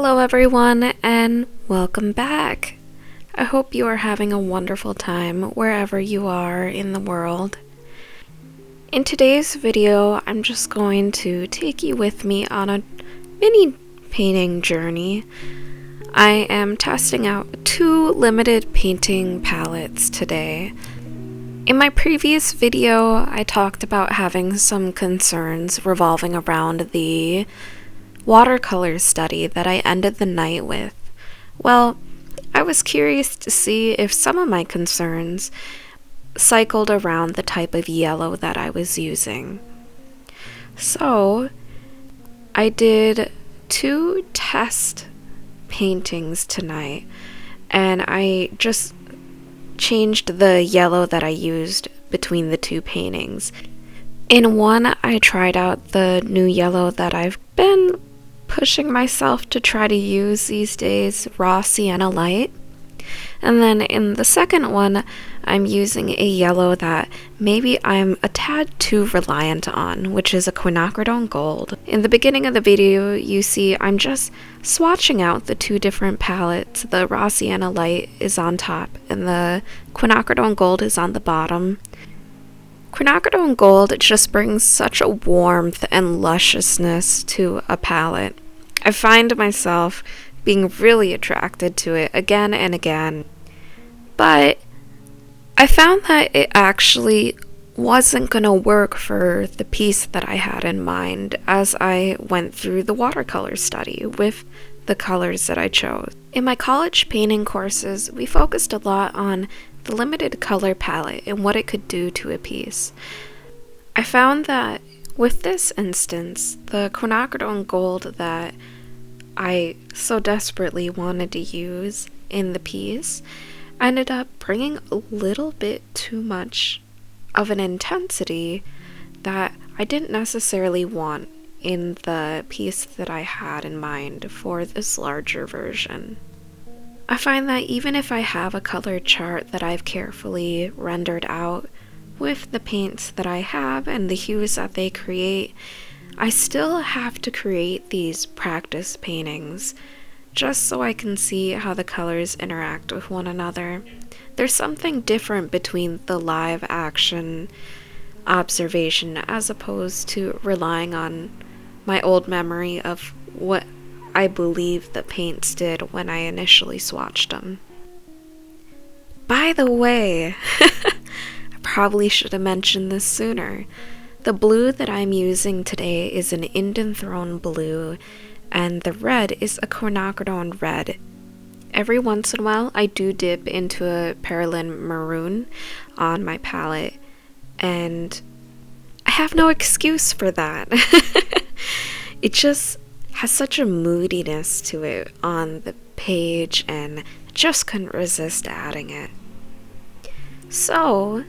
Hello everyone and welcome back. I hope you are having a wonderful time wherever you are in the world. In today's video, I'm just going to take you with me on a mini painting journey. I am testing out two limited painting palettes today. In my previous video, I talked about having some concerns revolving around the watercolor study that I ended the night with. Well, I was curious to see if some of my concerns cycled around the type of yellow that I was using. So, I did two test paintings tonight, and I just changed the yellow that I used between the two paintings. In one, I tried out the new yellow that I've been pushing myself to try to use these days, raw sienna light. And then in the second one, I'm using a yellow that maybe I'm a tad too reliant on, which is a Quinacridone Gold. In the beginning of the video, you see I'm just swatching out the two different palettes. The raw sienna light is on top, and the Quinacridone Gold is on the bottom. Quinacridone Gold just brings such a warmth and lusciousness to a palette. I find myself being really attracted to it again and again. But I found that it actually wasn't going to work for the piece that I had in mind as I went through the watercolor study with the colors that I chose. In my college painting courses, we focused a lot on the limited color palette and what it could do to a piece. I found that with this instance, the Quinacridone Gold that I so desperately wanted to use in the piece ended up bringing a little bit too much of an intensity that I didn't necessarily want in the piece that I had in mind for this larger version. I find that even if I have a color chart that I've carefully rendered out with the paints that I have and the hues that they create, I still have to create these practice paintings just so I can see how the colors interact with one another. There's something different between the live action observation as opposed to relying on my old memory of what I believe the paints did when I initially swatched them. By the way, I probably should have mentioned this sooner. The blue that I'm using today is an Indanthrone blue, and the red is a Quinacridone Red. Every once in a while, I do dip into a Perylene Maroon on my palette, and I have no excuse for that. It just has such a moodiness to it on the page, and I just couldn't resist adding it. So,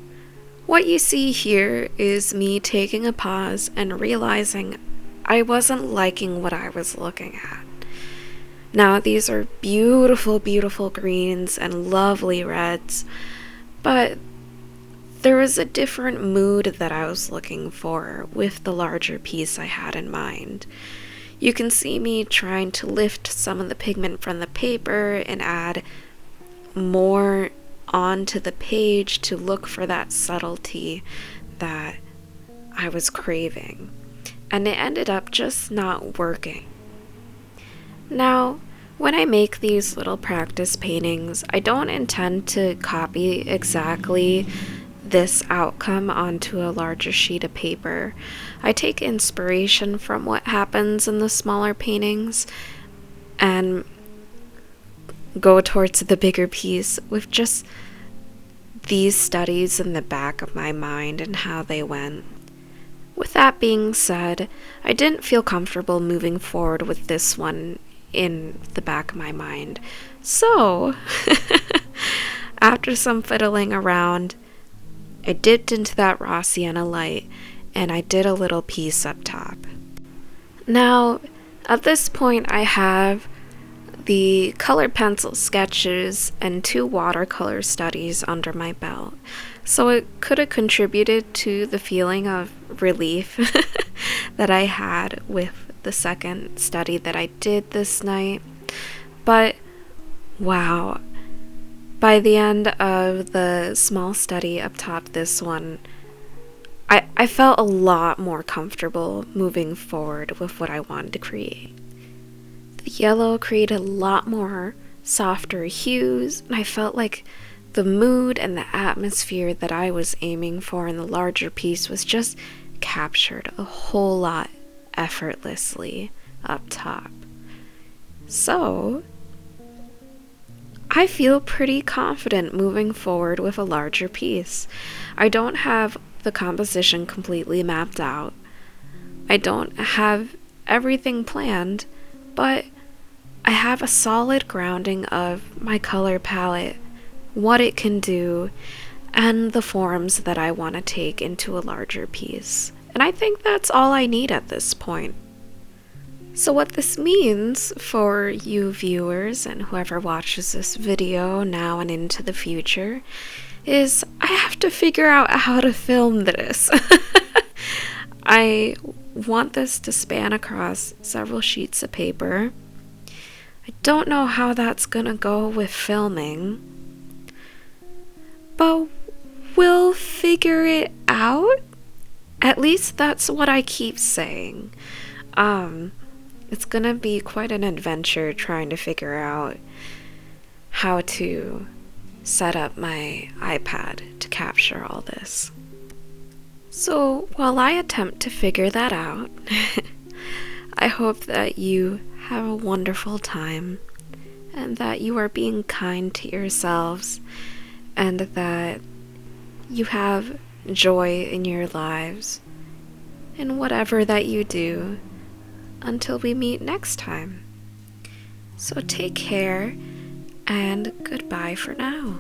what you see here is me taking a pause and realizing I wasn't liking what I was looking at. Now, these are beautiful, beautiful greens and lovely reds, but there was a different mood that I was looking for with the larger piece I had in mind. You can see me trying to lift some of the pigment from the paper and add more onto the page to look for that subtlety that I was craving. And it ended up just not working. Now, when I make these little practice paintings, I don't intend to copy exactly this outcome onto a larger sheet of paper. I take inspiration from what happens in the smaller paintings and go towards the bigger piece with just these studies in the back of my mind and how they went. With that being said, I didn't feel comfortable moving forward with this one in the back of my mind. So, after some fiddling around, I dipped into that raw sienna light and I did a little piece up top. Now, at this point, I have the colored pencil sketches and two watercolor studies under my belt. So it could have contributed to the feeling of relief that I had with the second study that I did this night. But wow, by the end of the small study up top, this one, I felt a lot more comfortable moving forward with what I wanted to create. The yellow created a lot more softer hues, and I felt like the mood and the atmosphere that I was aiming for in the larger piece was just captured a whole lot effortlessly up top. So I feel pretty confident moving forward with a larger piece. I don't have the composition completely mapped out. I don't have everything planned, but I have a solid grounding of my color palette, what it can do, and the forms that I want to take into a larger piece. And I think that's all I need at this point. So what this means for you viewers and whoever watches this video now and into the future is I have to figure out how to film this. I want this to span across several sheets of paper. I don't know how that's gonna go with filming, but we'll figure it out. At least that's what I keep saying. It's gonna be quite an adventure trying to figure out how to set up my iPad to capture all this. So while I attempt to figure that out, I hope that you have a wonderful time and that you are being kind to yourselves and that you have joy in your lives in whatever that you do until we meet next time. So take care and goodbye for now.